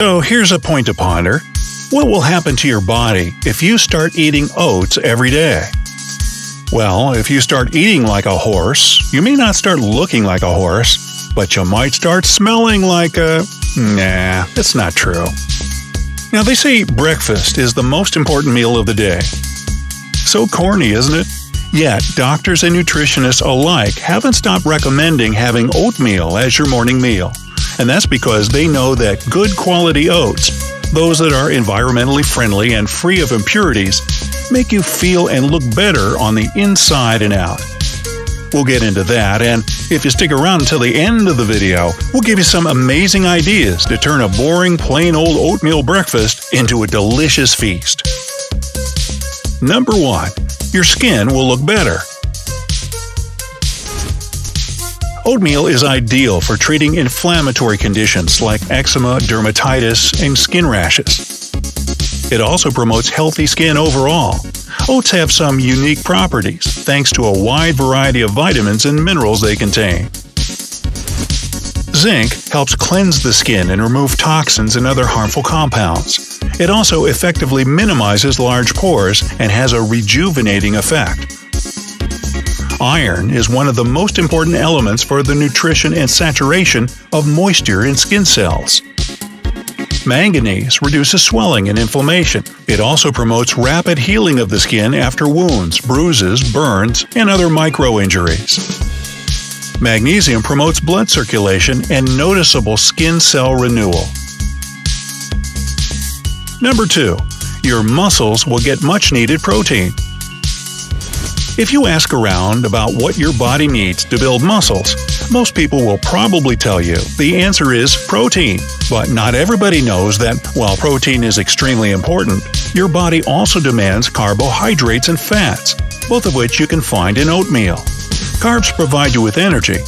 So here's a point to ponder. What will happen to your body if you start eating oats every day? Well, if you start eating like a horse, you may not start looking like a horse, but you might start smelling like a… Nah, it's not true. Now they say breakfast is the most important meal of the day. So corny, isn't it? Yet, doctors and nutritionists alike haven't stopped recommending having oatmeal as your morning meal. And that's because they know that good quality oats, those that are environmentally friendly and free of impurities, make you feel and look better on the inside and out. We'll get into that, and if you stick around until the end of the video, we'll give you some amazing ideas to turn a boring plain old oatmeal breakfast into a delicious feast. Number 1. Your skin will look better. Oatmeal is ideal for treating inflammatory conditions like eczema, dermatitis, and skin rashes. It also promotes healthy skin overall. Oats have some unique properties thanks to a wide variety of vitamins and minerals they contain. Zinc helps cleanse the skin and remove toxins and other harmful compounds. It also effectively minimizes large pores and has a rejuvenating effect. Iron is one of the most important elements for the nutrition and saturation of moisture in skin cells. Manganese reduces swelling and inflammation. It also promotes rapid healing of the skin after wounds, bruises, burns, and other micro-injuries. Magnesium promotes blood circulation and noticeable skin cell renewal. Number 2. Your muscles will get much-needed protein. If you ask around about what your body needs to build muscles, most people will probably tell you the answer is protein. But not everybody knows that while protein is extremely important, your body also demands carbohydrates and fats, both of which you can find in oatmeal. Carbs provide you with energy,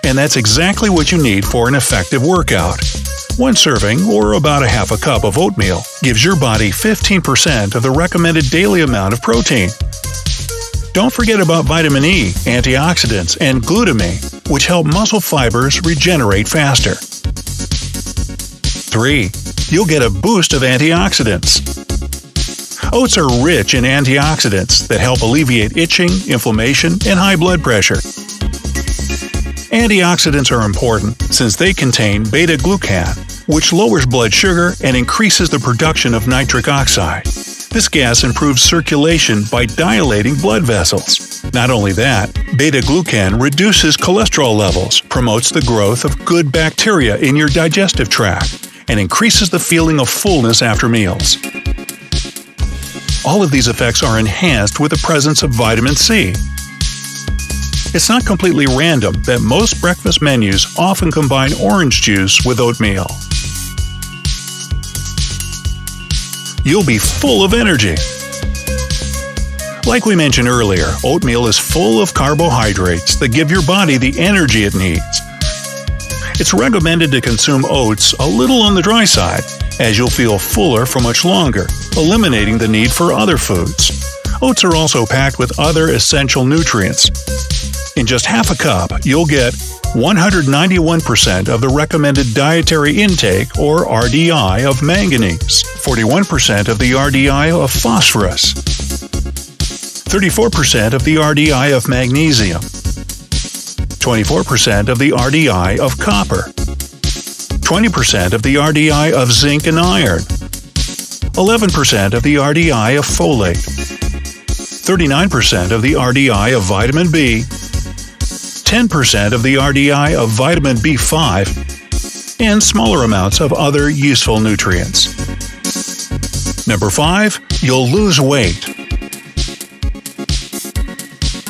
and that's exactly what you need for an effective workout. One serving, or about a half a cup of oatmeal, gives your body 15% of the recommended daily amount of protein. Don't forget about vitamin E, antioxidants, and glutamine, which help muscle fibers regenerate faster. 3. You'll get a boost of antioxidants. Oats are rich in antioxidants that help alleviate itching, inflammation, and high blood pressure. Antioxidants are important since they contain beta-glucan, which lowers blood sugar and increases the production of nitric oxide. This gas improves circulation by dilating blood vessels. Not only that, beta-glucan reduces cholesterol levels, promotes the growth of good bacteria in your digestive tract, and increases the feeling of fullness after meals. All of these effects are enhanced with the presence of vitamin C. It's not completely random that most breakfast menus often combine orange juice with oatmeal. You'll be full of energy. Like we mentioned earlier, oatmeal is full of carbohydrates that give your body the energy it needs. It's recommended to consume oats a little on the dry side, as you'll feel fuller for much longer, eliminating the need for other foods. Oats are also packed with other essential nutrients. In just half a cup, you'll get 191% of the recommended dietary intake, or RDI, of manganese, 41% of the RDI of phosphorus, 34% of the RDI of magnesium, 24% of the RDI of copper, 20% of the RDI of zinc and iron, 11% of the RDI of folate, 39% of the RDI of vitamin B, 10% of the RDI of vitamin B5, and smaller amounts of other useful nutrients. Number 5. You'll lose weight.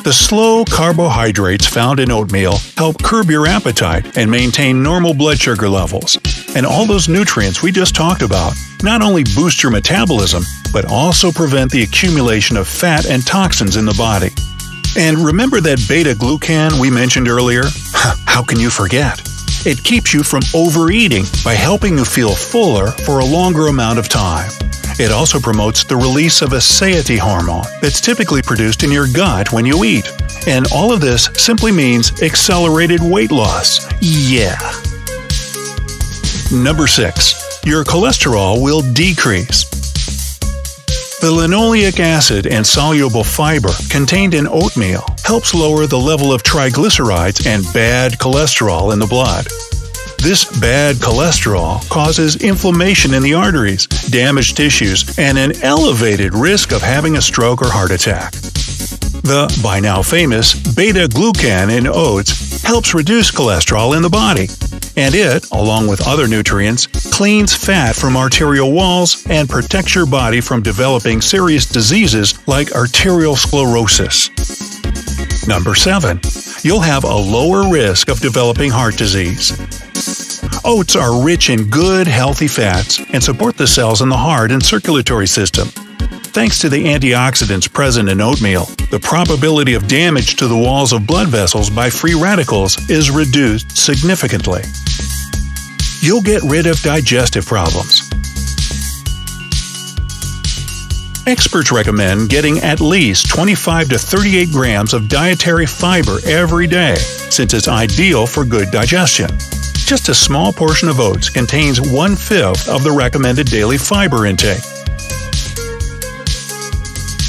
The slow carbohydrates found in oatmeal help curb your appetite and maintain normal blood sugar levels. And all those nutrients we just talked about not only boost your metabolism, but also prevent the accumulation of fat and toxins in the body. And remember that beta-glucan we mentioned earlier? How can you forget? It keeps you from overeating by helping you feel fuller for a longer amount of time. It also promotes the release of a satiety hormone that's typically produced in your gut when you eat. And all of this simply means accelerated weight loss. Yeah! Number 6. your cholesterol will decrease. The linoleic acid and soluble fiber contained in oatmeal helps lower the level of triglycerides and bad cholesterol in the blood. This bad cholesterol causes inflammation in the arteries, damaged tissues, and an elevated risk of having a stroke or heart attack. The, by now famous, beta-glucan in oats helps reduce cholesterol in the body, and it, along with other nutrients, cleans fat from arterial walls and protects your body from developing serious diseases like arterial sclerosis. Number 7. You'll have a lower risk of developing heart disease. Oats are rich in good, healthy fats and support the cells in the heart and circulatory system. Thanks to the antioxidants present in oatmeal, the probability of damage to the walls of blood vessels by free radicals is reduced significantly. You'll get rid of digestive problems. Experts recommend getting at least 25 to 38 grams of dietary fiber every day, since it's ideal for good digestion. Just a small portion of oats contains 1/5 of the recommended daily fiber intake.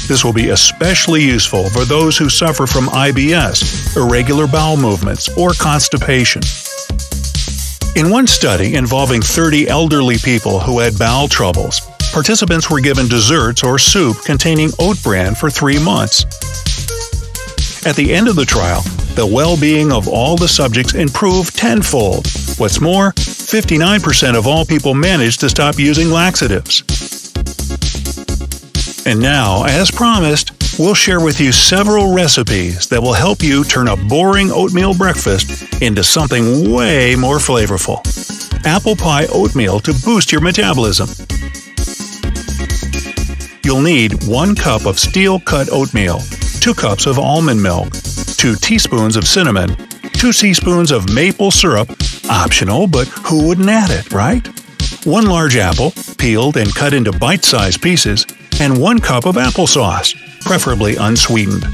This will be especially useful for those who suffer from IBS, irregular bowel movements, or constipation. In one study involving 30 elderly people who had bowel troubles, participants were given desserts or soup containing oat bran for 3 months. At the end of the trial, the well-being of all the subjects improved tenfold. What's more, 59% of all people managed to stop using laxatives. And now, as promised, we'll share with you several recipes that will help you turn a boring oatmeal breakfast into something way more flavorful. Apple pie oatmeal to boost your metabolism. You'll need 1 cup of steel-cut oatmeal, 2 cups of almond milk, 2 teaspoons of cinnamon, 2 teaspoons of maple syrup, optional but who wouldn't add it, right? 1 large apple, peeled and cut into bite-sized pieces, and 1 cup of applesauce, preferably unsweetened.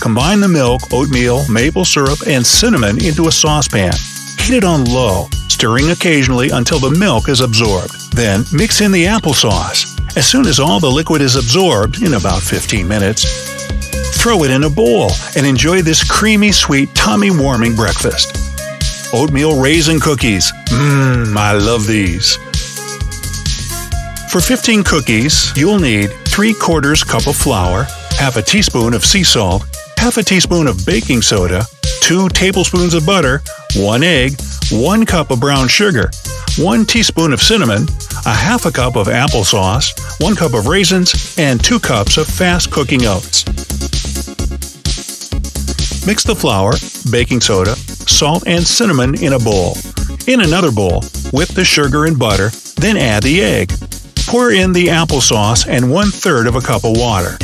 Combine the milk, oatmeal, maple syrup, and cinnamon into a saucepan. Heat it on low, stirring occasionally until the milk is absorbed. Then mix in the applesauce. As soon as all the liquid is absorbed, in about 15 minutes, throw it in a bowl and enjoy this creamy, sweet, tummy-warming breakfast. Oatmeal raisin cookies. I love these. For 15 cookies, you'll need 3/4 cup of flour, half a teaspoon of sea salt, half a teaspoon of baking soda, 2 tablespoons of butter, 1 egg, 1 cup of brown sugar, 1 teaspoon of cinnamon, a half a cup of applesauce, 1 cup of raisins, and 2 cups of fast-cooking oats. Mix the flour, baking soda, salt, and cinnamon in a bowl. In another bowl, whip the sugar and butter, then add the egg. Pour in the applesauce and 1/3 of a cup of water.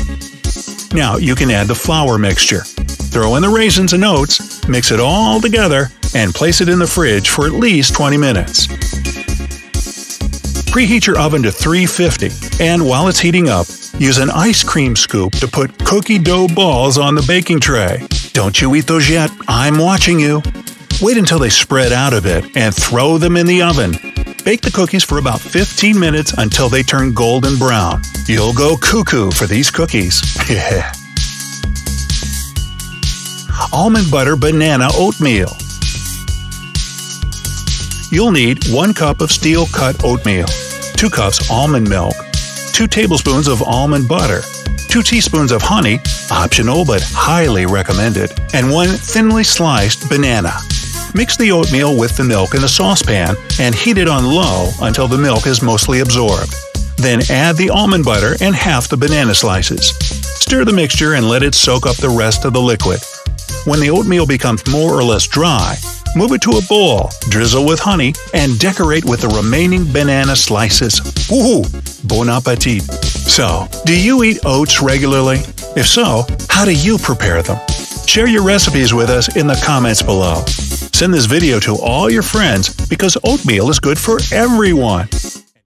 Now you can add the flour mixture. Throw in the raisins and oats, mix it all together, and place it in the fridge for at least 20 minutes. Preheat your oven to 350, and while it's heating up, use an ice cream scoop to put cookie dough balls on the baking tray. Don't you eat those yet, I'm watching you. Wait until they spread out a bit and throw them in the oven. Bake the cookies for about 15 minutes until they turn golden brown. You'll go cuckoo for these cookies. Yeah. Almond butter banana oatmeal. You'll need 1 cup of steel-cut oatmeal, 2 cups almond milk, 2 tablespoons of almond butter, 2 teaspoons of honey, optional but highly recommended, and 1 thinly sliced banana. Mix the oatmeal with the milk in a saucepan and heat it on low until the milk is mostly absorbed. Then add the almond butter and half the banana slices. Stir the mixture and let it soak up the rest of the liquid. When the oatmeal becomes more or less dry, move it to a bowl, drizzle with honey, and decorate with the remaining banana slices. Woohoo! Bon appetit! So, do you eat oats regularly? If so, how do you prepare them? Share your recipes with us in the comments below. Send this video to all your friends because oatmeal is good for everyone.